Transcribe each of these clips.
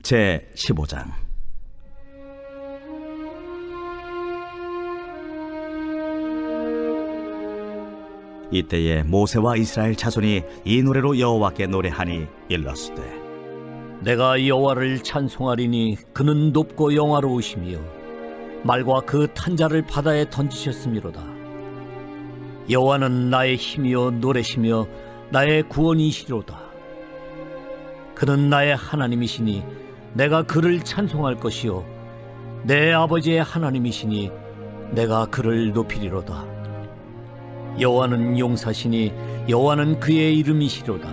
제15장. 이때에 모세와 이스라엘 자손이 이 노래로 여호와께 노래하니 일렀으되, 내가 여호와를 찬송하리니 그는 높고 영화로우시며 말과 그 탄자를 바다에 던지셨음이로다. 여호와는 나의 힘이요 노래시며 나의 구원이시로다. 그는 나의 하나님이시니 내가 그를 찬송할 것이요 내 아버지의 하나님이시니 내가 그를 높이리로다. 여호와는 용사시니 여호와는 그의 이름이시로다.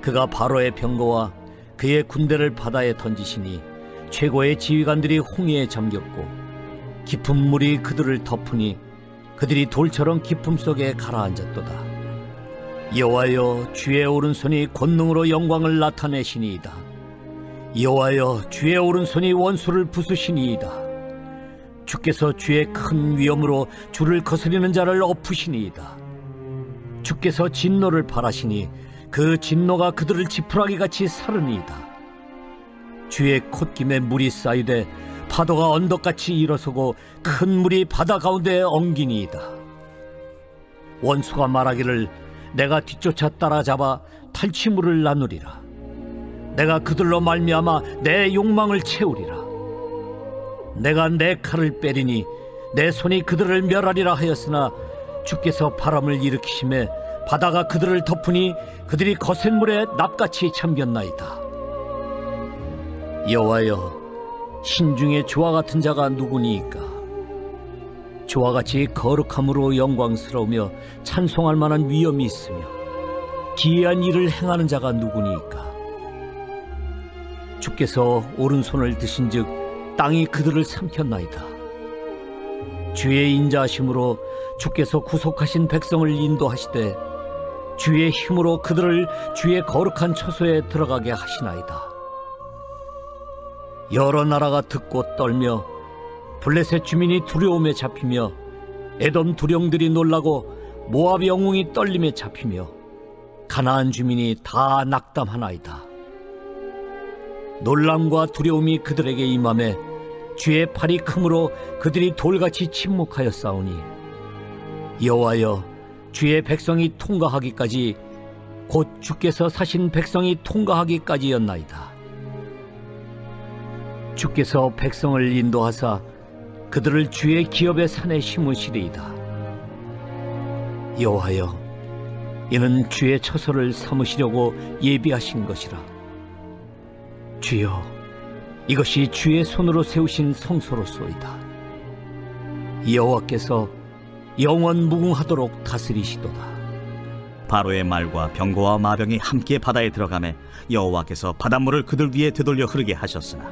그가 바로의 병거와 그의 군대를 바다에 던지시니 최고의 지휘관들이 홍해에 잠겼고 깊은 물이 그들을 덮으니 그들이 돌처럼 깊음 속에 가라앉았도다. 여호와여, 주의 오른손이 권능으로 영광을 나타내시니이다. 여호와여, 주의 오른손이 원수를 부수시니이다. 주께서 주의 큰 위엄으로 주를 거스리는 자를 엎으시니이다. 주께서 진노를 발하시니 그 진노가 그들을 지푸라기같이 사르니이다. 주의 콧김에 물이 쌓이되 파도가 언덕같이 일어서고 큰 물이 바다 가운데에 엉기니이다. 원수가 말하기를 내가 뒤쫓아 따라잡아 탈취물을 나누리라. 내가 그들로 말미암아 내 욕망을 채우리라. 내가 내 칼을 빼리니 내 손이 그들을 멸하리라 하였으나 주께서 바람을 일으키심에 바다가 그들을 덮으니 그들이 거센 물에 납같이 잠겼나이다. 여호와여, 신중에 주와 같은 자가 누구니이까? 주와 같이 거룩함으로 영광스러우며 찬송할 만한 위엄이 있으며 기이한 일을 행하는 자가 누구니이까? 주께서 오른손을 드신즉 땅이 그들을 삼켰나이다. 주의 인자하심으로 주께서 구속하신 백성을 인도하시되 주의 힘으로 그들을 주의 거룩한 처소에 들어가게 하시나이다. 여러 나라가 듣고 떨며 블레셋 주민이 두려움에 잡히며 에돔 두령들이 놀라고 모압 영웅이 떨림에 잡히며 가나안 주민이 다 낙담하나이다. 놀람과 두려움이 그들에게 임하매 주의 팔이 크므로 그들이 돌같이 침묵하였사오니 여호와여, 주의 백성이 통과하기까지 곧 주께서 사신 백성이 통과하기까지였나이다. 주께서 백성을 인도하사 그들을 주의 기업의 산에 심으시리이다. 여호와여, 이는 주의 처소를 삼으시려고 예비하신 것이라. 주여, 이것이 주의 손으로 세우신 성소로소이다. 여호와께서 영원 무궁하도록 다스리시도다. 바로의 말과 병거와 마병이 함께 바다에 들어가매 여호와께서 바닷물을 그들 위에 되돌려 흐르게 하셨으나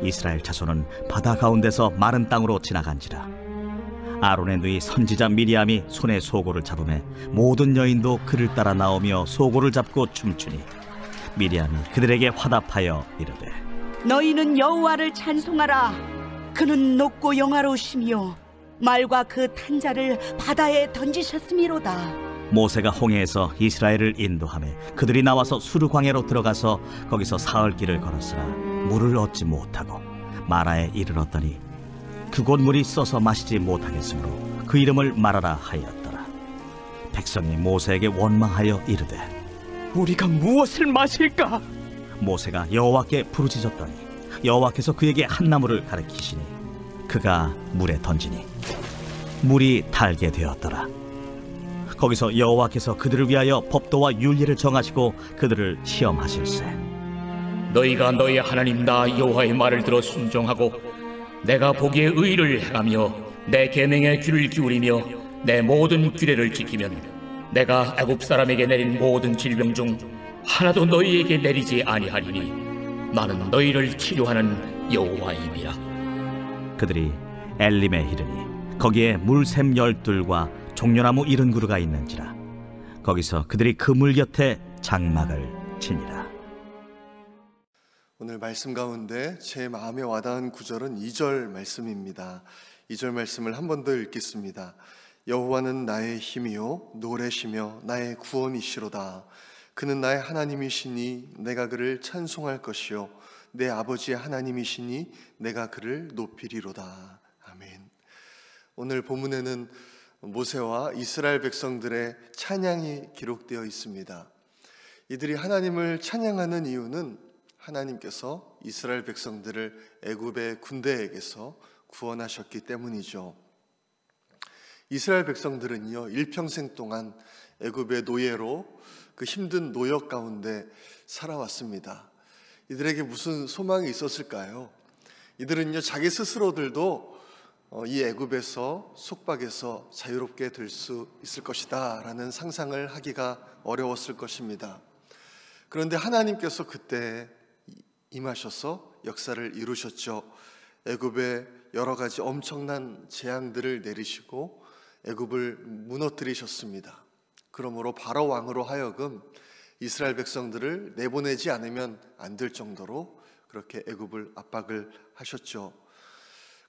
이스라엘 자손은 바다 가운데서 마른 땅으로 지나간지라. 아론의 누이 선지자 미리암이 손에 소고를 잡으매 모든 여인도 그를 따라 나오며 소고를 잡고 춤추니 미리암이 그들에게 화답하여 이르되, 너희는 여호와를 찬송하라. 그는 높고 영화로우시며 말과 그 탄자를 바다에 던지셨음이로다. 모세가 홍해에서 이스라엘을 인도하매 그들이 나와서 수르 광야로 들어가서 거기서 사흘 길을 걸었으나 물을 얻지 못하고 마라에 이르렀더니 그곳 물이 써서 마시지 못하겠으므로 그 이름을 마라라 하였더라. 백성이 모세에게 원망하여 이르되, 우리가 무엇을 마실까? 모세가 여호와께 부르짖었더니 여호와께서 그에게 한 나무를 가리키시니 그가 물에 던지니 물이 달게 되었더라. 거기서 여호와께서 그들을 위하여 법도와 율례를 정하시고 그들을 시험하실세. 너희가 너희 하나님 나 여호와의 말을 들어 순종하고 내가 보기에 의를 행하며 내 계명에 귀를 기울이며 내 모든 규례를 지키면 내가 애굽 사람에게 내린 모든 질병 중 하나도 너희에게 내리지 아니하리니 나는 너희를 치료하는 여호와임이라. 그들이 엘림에 이르니 거기에 물샘 12과 종려나무 70그루가 있는지라. 거기서 그들이 그 물 곁에 장막을 치니라. 오늘 말씀 가운데 제 마음에 와닿은 구절은 2절 말씀입니다. 2절 말씀을 한 번 더 읽겠습니다. 여호와는 나의 힘이요 노래시며 나의 구원이시로다. 그는 나의 하나님이시니 내가 그를 찬송할 것이요 내 아버지의 하나님이시니 내가 그를 높이리로다. 아멘. 오늘 본문에는 모세와 이스라엘 백성들의 찬양이 기록되어 있습니다. 이들이 하나님을 찬양하는 이유는 하나님께서 이스라엘 백성들을 애굽의 군대에게서 구원하셨기 때문이죠. 이스라엘 백성들은요, 일평생 동안 애굽의 노예로 그 힘든 노역 가운데 살아왔습니다. 이들에게 무슨 소망이 있었을까요? 이들은요, 자기 스스로들도 이 애굽에서 속박에서 자유롭게 될 수 있을 것이다 라는 상상을 하기가 어려웠을 것입니다. 그런데 하나님께서 그때 임하셔서 역사를 이루셨죠. 애굽에 여러 가지 엄청난 재앙들을 내리시고 애굽을 무너뜨리셨습니다. 그러므로 바로 왕으로 하여금 이스라엘 백성들을 내보내지 않으면 안 될 정도로 그렇게 애굽을 압박을 하셨죠.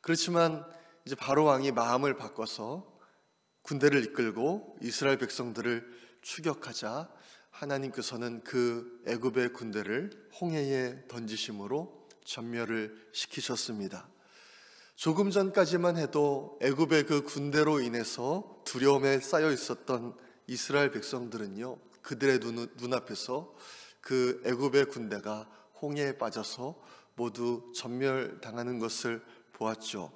그렇지만 이제 바로 왕이 마음을 바꿔서 군대를 이끌고 이스라엘 백성들을 추격하자 하나님께서는 그 애굽의 군대를 홍해에 던지심으로 전멸을 시키셨습니다. 조금 전까지만 해도 애굽의 그 군대로 인해서 두려움에 쌓여 있었던 이스라엘 백성들은요, 그들의 눈앞에서 그 애굽의 군대가 홍해에 빠져서 모두 전멸당하는 것을 보았죠.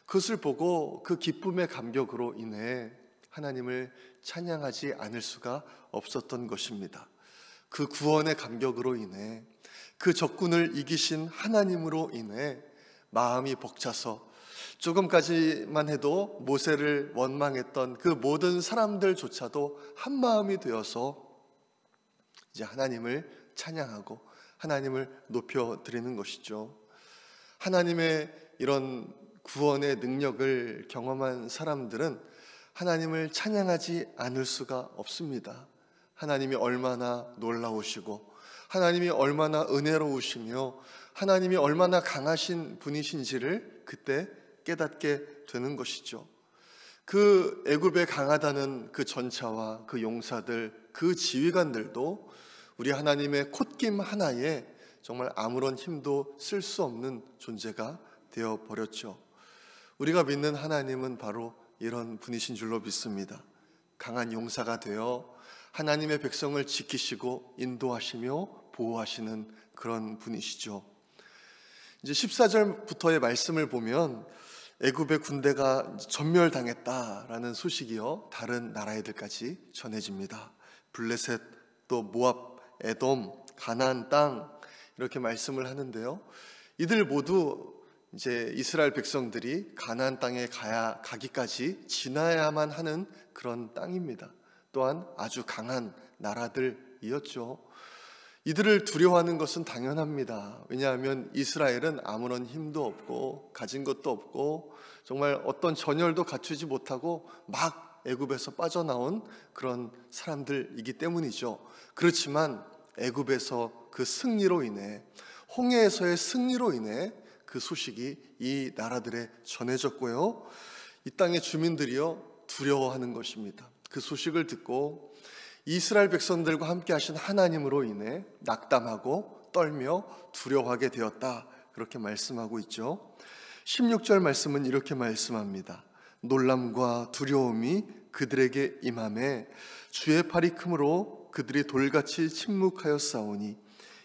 그것을 보고 그 기쁨의 감격으로 인해 하나님을 찬양하지 않을 수가 없었던 것입니다. 그 구원의 감격으로 인해, 그 적군을 이기신 하나님으로 인해 마음이 벅차서 조금까지만 해도 모세를 원망했던 그 모든 사람들조차도 한 마음이 되어서 이제 하나님을 찬양하고 하나님을 높여드리는 것이죠. 하나님의 이런 구원의 능력을 경험한 사람들은 하나님을 찬양하지 않을 수가 없습니다. 하나님이 얼마나 놀라우시고 하나님이 얼마나 은혜로우시며 하나님이 얼마나 강하신 분이신지를 그때 깨닫게 되는 것이죠. 그 애굽에 강하다는 그 전차와 그 용사들, 그 지휘관들도 우리 하나님의 콧김 하나에 정말 아무런 힘도 쓸 수 없는 존재가 되어 버렸죠. 우리가 믿는 하나님은 바로 이런 분이신 줄로 믿습니다. 강한 용사가 되어 하나님의 백성을 지키시고 인도하시며 보호하시는 그런 분이시죠. 이제 14절부터의 말씀을 보면 애굽의 군대가 전멸당했다라는 소식이요, 다른 나라애들까지 전해집니다. 블레셋, 또 모압, 에돔, 가나안 땅, 이렇게 말씀을 하는데요, 이들 모두 이제 이스라엘 백성들이 가나안 땅에 가기까지 지나야만 하는 그런 땅입니다. 또한 아주 강한 나라들이었죠. 이들을 두려워하는 것은 당연합니다. 왜냐하면 이스라엘은 아무런 힘도 없고 가진 것도 없고 정말 어떤 전열도 갖추지 못하고 막 애굽에서 빠져나온 그런 사람들이기 때문이죠. 그렇지만 애굽에서 그 승리로 인해, 홍해에서의 승리로 인해 그 소식이 이 나라들에 전해졌고요, 이 땅의 주민들이요 두려워하는 것입니다. 그 소식을 듣고 이스라엘 백성들과 함께 하신 하나님으로 인해 낙담하고 떨며 두려워하게 되었다, 그렇게 말씀하고 있죠. 16절 말씀은 이렇게 말씀합니다. 놀람과 두려움이 그들에게 임하매 주의 팔이 크므로 그들이 돌같이 침묵하였사오니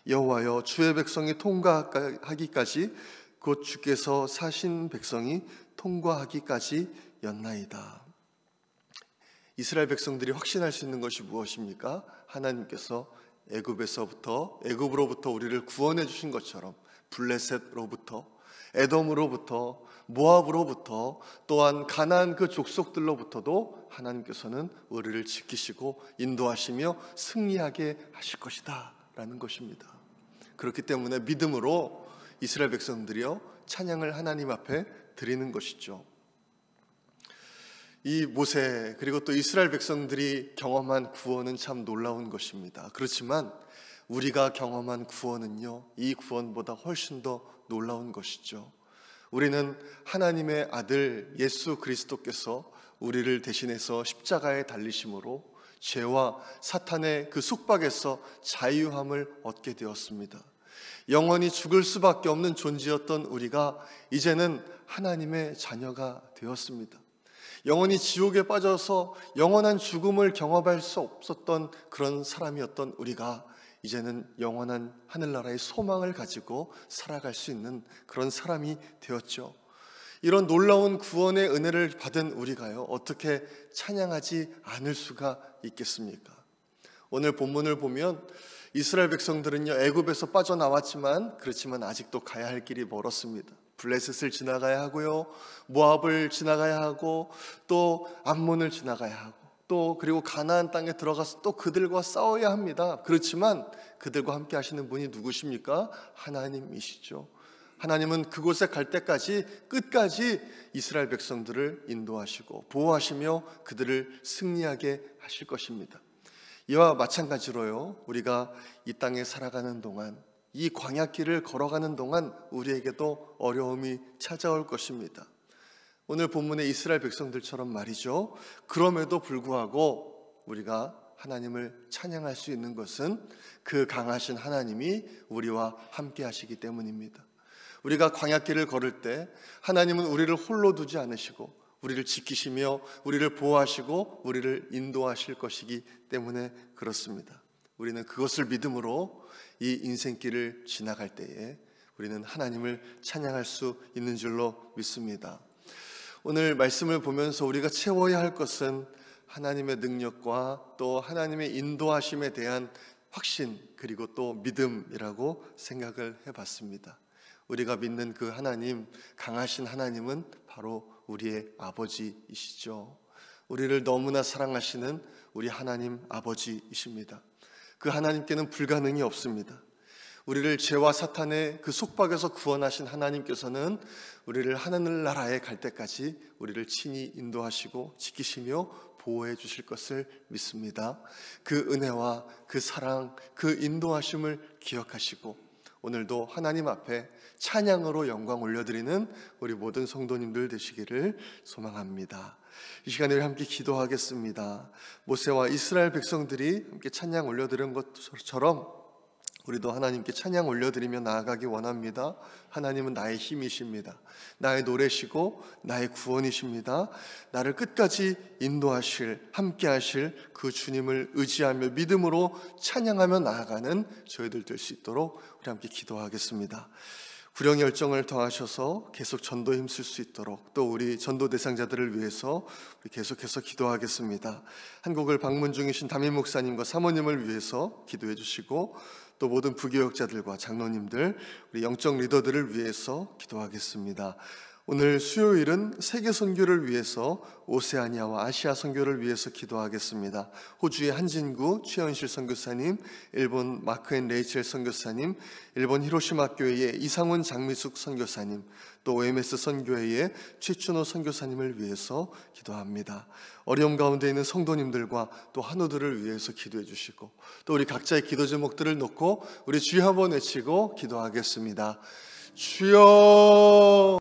여호와여, 주의 백성이 통과하기까지 곧 주께서 사신 백성이 통과하기까지 였나이다. 이스라엘 백성들이 확신할 수 있는 것이 무엇입니까? 하나님께서 애굽으로부터 우리를 구원해 주신 것처럼 블레셋로부터, 에돔으로부터, 모압으로부터, 또한 가나안 그 족속들로부터도 하나님께서는 우리를 지키시고 인도하시며 승리하게 하실 것이다 라는 것입니다. 그렇기 때문에 믿음으로 이스라엘 백성들이요 찬양을 하나님 앞에 드리는 것이죠. 이 모세 그리고 또 이스라엘 백성들이 경험한 구원은 참 놀라운 것입니다. 그렇지만 우리가 경험한 구원은요, 이 구원보다 훨씬 더 놀라운 것이죠. 우리는 하나님의 아들 예수 그리스도께서 우리를 대신해서 십자가에 달리심으로 죄와 사탄의 그 속박에서 자유함을 얻게 되었습니다. 영원히 죽을 수밖에 없는 존재였던 우리가 이제는 하나님의 자녀가 되었습니다. 영원히 지옥에 빠져서 영원한 죽음을 경험할 수 없었던 그런 사람이었던 우리가 이제는 영원한 하늘나라의 소망을 가지고 살아갈 수 있는 그런 사람이 되었죠. 이런 놀라운 구원의 은혜를 받은 우리가요, 어떻게 찬양하지 않을 수가 있겠습니까? 오늘 본문을 보면 이스라엘 백성들은요, 애굽에서 빠져나왔지만 그렇지만 아직도 가야 할 길이 멀었습니다. 블레셋을 지나가야 하고요, 모압을 지나가야 하고, 또 암몬을 지나가야 하고, 또 그리고 가나안 땅에 들어가서 또 그들과 싸워야 합니다. 그렇지만 그들과 함께 하시는 분이 누구십니까? 하나님이시죠. 하나님은 그곳에 갈 때까지 끝까지 이스라엘 백성들을 인도하시고 보호하시며 그들을 승리하게 하실 것입니다. 이와 마찬가지로요, 우리가 이 땅에 살아가는 동안, 이 광야길을 걸어가는 동안 우리에게도 어려움이 찾아올 것입니다. 오늘 본문의 이스라엘 백성들처럼 말이죠. 그럼에도 불구하고 우리가 하나님을 찬양할 수 있는 것은 그 강하신 하나님이 우리와 함께 하시기 때문입니다. 우리가 광야길을 걸을 때 하나님은 우리를 홀로 두지 않으시고 우리를 지키시며 우리를 보호하시고 우리를 인도하실 것이기 때문에 그렇습니다. 우리는 그것을 믿음으로 이 인생길을 지나갈 때에 우리는 하나님을 찬양할 수 있는 줄로 믿습니다. 오늘 말씀을 보면서 우리가 채워야 할 것은 하나님의 능력과 또 하나님의 인도하심에 대한 확신, 그리고 또 믿음이라고 생각을 해봤습니다. 우리가 믿는 그 하나님, 강하신 하나님은 바로 우리의 아버지이시죠. 우리를 너무나 사랑하시는 우리 하나님 아버지이십니다. 그 하나님께는 불가능이 없습니다. 우리를 죄와 사탄의 그 속박에서 구원하신 하나님께서는 우리를 하늘나라에 갈 때까지 우리를 친히 인도하시고 지키시며 보호해 주실 것을 믿습니다. 그 은혜와 그 사랑, 그 인도하심을 기억하시고 오늘도 하나님 앞에 찬양으로 영광 올려드리는 우리 모든 성도님들 되시기를 소망합니다. 이 시간에 함께 기도하겠습니다. 모세와 이스라엘 백성들이 함께 찬양 올려드린 것처럼 우리도 하나님께 찬양 올려드리며 나아가기 원합니다. 하나님은 나의 힘이십니다. 나의 노래시고 나의 구원이십니다. 나를 끝까지 인도하실, 함께 하실 그 주님을 의지하며 믿음으로 찬양하며 나아가는 저희들 될 수 있도록 우리 함께 기도하겠습니다. 구령 열정을 더하셔서 계속 전도에 힘쓸 수 있도록, 또 우리 전도 대상자들을 위해서 우리 계속해서 기도하겠습니다. 한국을 방문 중이신 담임 목사님과 사모님을 위해서 기도해 주시고, 또 모든 부교역자들과 장로님들, 우리 영적 리더들을 위해서 기도하겠습니다. 오늘 수요일은 세계 선교를 위해서 오세아니아와 아시아 선교를 위해서 기도하겠습니다. 호주의 한진구 최현실 선교사님, 일본 마크 앤 레이첼 선교사님, 일본 히로시마 교회의 이상훈 장미숙 선교사님, 또 OMS 선교회의 최춘호 선교사님을 위해서 기도합니다. 어려움 가운데 있는 성도님들과 또 한우들을 위해서 기도해 주시고, 또 우리 각자의 기도 제목들을 놓고 우리 주여 한번 외치고 기도하겠습니다. 주여.